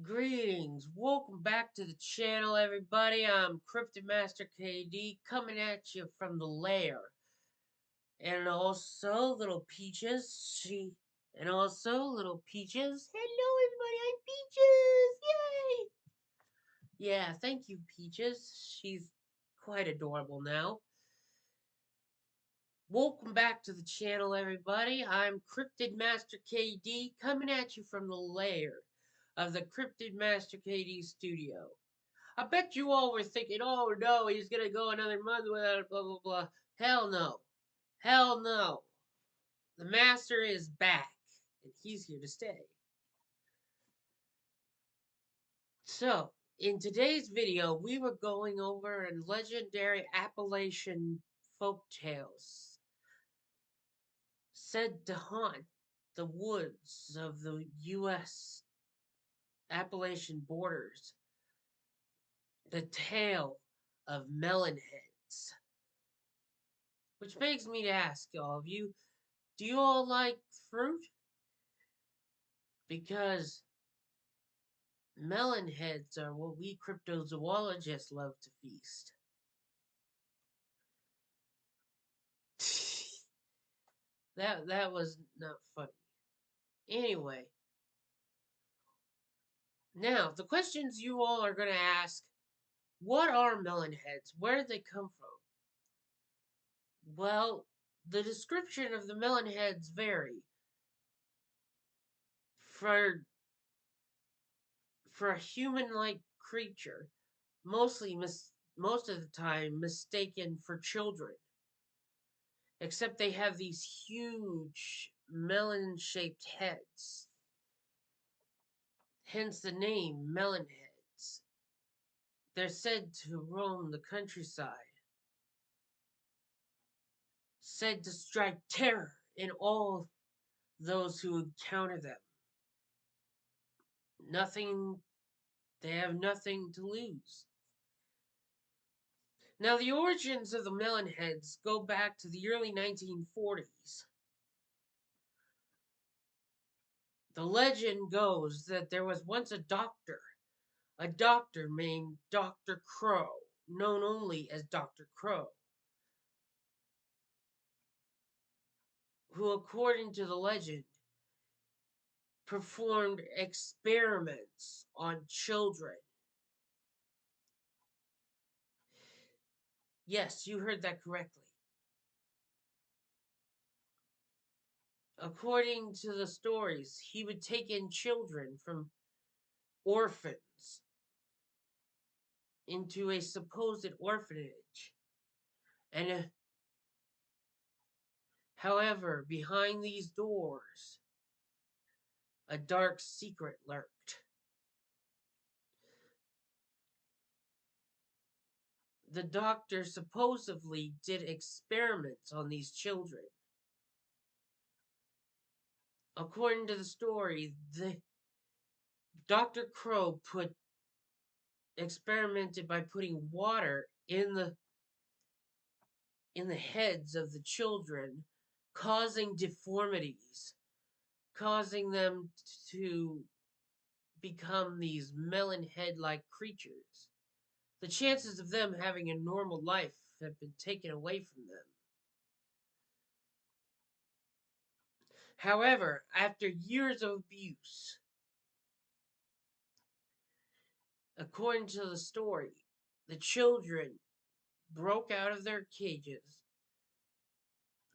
Greetings, welcome back to the channel, everybody. I'm Cryptid Master KD coming at you from the lair, and also little Peaches. Little Peaches. Hello, everybody. I'm Peaches. Yay! Yeah, thank you, Peaches. She's quite adorable now. Welcome back to the channel, everybody. I'm Cryptid Master KD coming at you from the lair of the Cryptid Master KD studio. I bet you all were thinking, oh no, he's gonna go another month without blah blah blah. Hell no. Hell no. The master is back, and he's here to stay. So, in today's video, we were going over legendary Appalachian folk tales said to haunt the woods of the U.S. Appalachian borders. The tale of melon heads. Which begs me to ask all of you, do you all like fruit? Because melon heads are what we cryptozoologists love to feast. That was not funny. Anyway, now the questions you all are going to ask, what are melon heads? Where did they come from? Well, the description of the melon heads vary. For a human-like creature, most of the time mistaken for children. Except they have these huge melon-shaped heads. Hence the name melon heads. They're said to roam the countryside, said to strike terror in all those who encounter them. They have nothing to lose. Now, the origins of the melon heads go back to the early 1940s. The legend goes that there was once a doctor named Dr. Crow, known only as Dr. Crow, who, according to the legend, performed experiments on children. Yes, you heard that correctly. According to the stories, he would take in children from orphans into a supposed orphanage. And however, behind these doors, a dark secret lurked. The doctor supposedly did experiments on these children. According to the story, Dr. Crow experimented by putting water in the heads of the children, causing deformities, causing them to become these melon head-like creatures. The chances of them having a normal life have been taken away from them. However, after years of abuse, according to the story, the children broke out of their cages,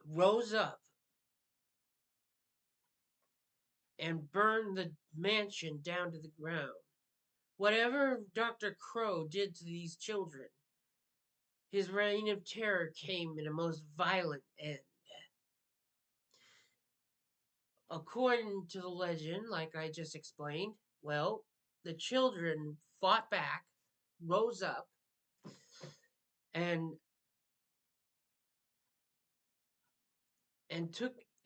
rose up, and burned the mansion down to the ground. Whatever Dr. Crow did to these children, his reign of terror came in a most violent end. According to the legend, like I just explained, well, the children fought back, rose up, and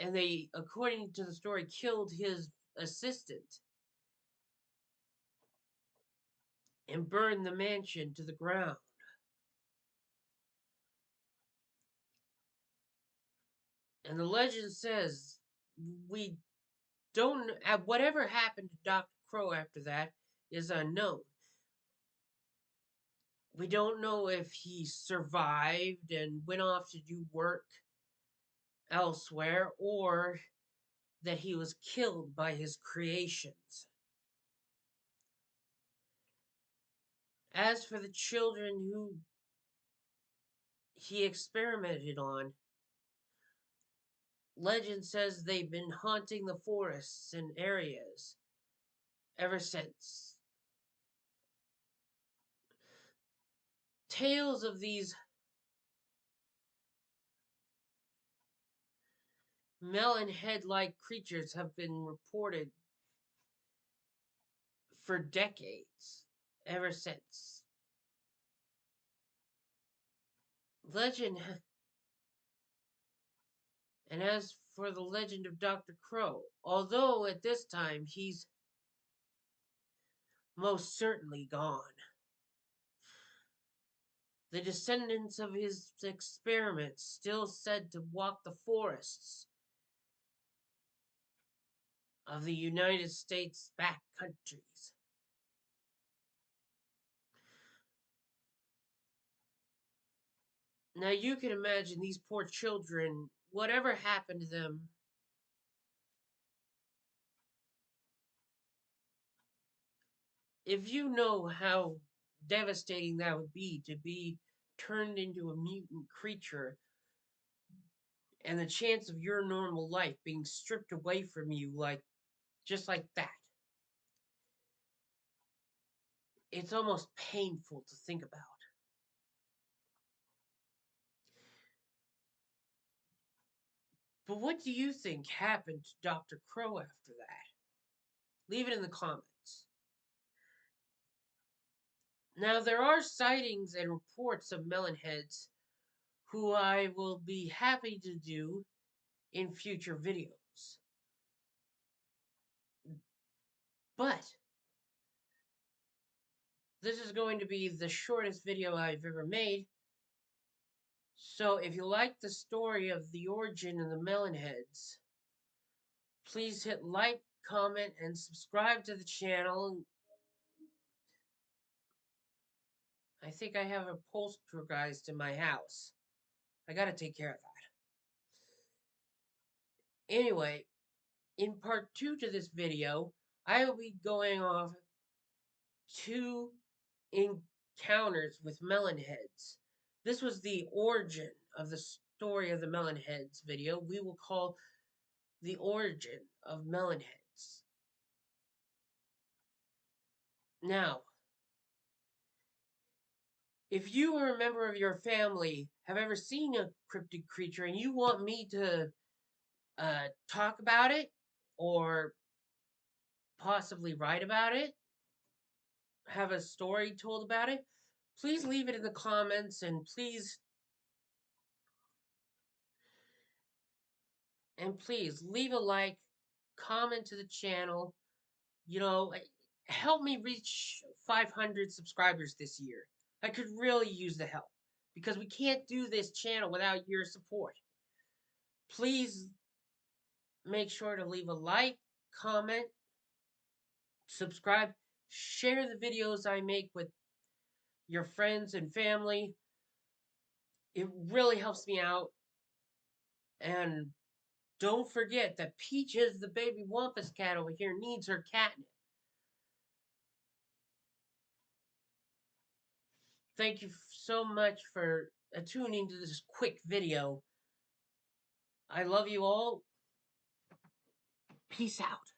they, according to the story, killed his assistant and burned the mansion to the ground. And the legend says we don't. Whatever happened to Dr. Crow after that is unknown. We don't know if he survived and went off to do work elsewhere or that he was killed by his creations. As for the children who he experimented on, legend says they've been haunting the forests and areas ever since. Tales of these melon head like creatures have been reported for decades, ever since. Legend, and as for the legend of Dr. Crow, although at this time he's most certainly gone, the descendants of his experiments still said to walk the forests of the United States back countries. Now you can imagine these poor children, whatever happened to them, if you know how devastating that would be to be turned into a mutant creature and the chance of your normal life being stripped away from you just like that. It's almost painful to think about. But what do you think happened to Dr. Crow after that? Leave it in the comments. Now, there are sightings and reports of melonheads who I will be happy to do in future videos. But this is going to be the shortest video I've ever made. So if you like the story of the origin of the melonheads, please hit like, comment, and subscribe to the channel. I think I have a poltergeist in my house. I gotta take care of that. Anyway, in part 2 to this video, I will be going off 2 encounters with melonheads. This was the origin of the story of the melonheads video. We will call the origin of melonheads. Now, if you or a member of your family have ever seen a cryptid creature and you want me to talk about it or possibly write about it, have a story told about it, please leave it in the comments and please leave a like, comment to the channel. You know, help me reach 500 subscribers this year. I could really use the help because we can't do this channel without your support. Please make sure to leave a like, comment, subscribe, share the videos I make with your friends and family. It really helps me out. And don't forget that Peaches, the baby Wampus cat over here, needs her catnip. Thank you so much for tuning to this quick video. I love you all. Peace out.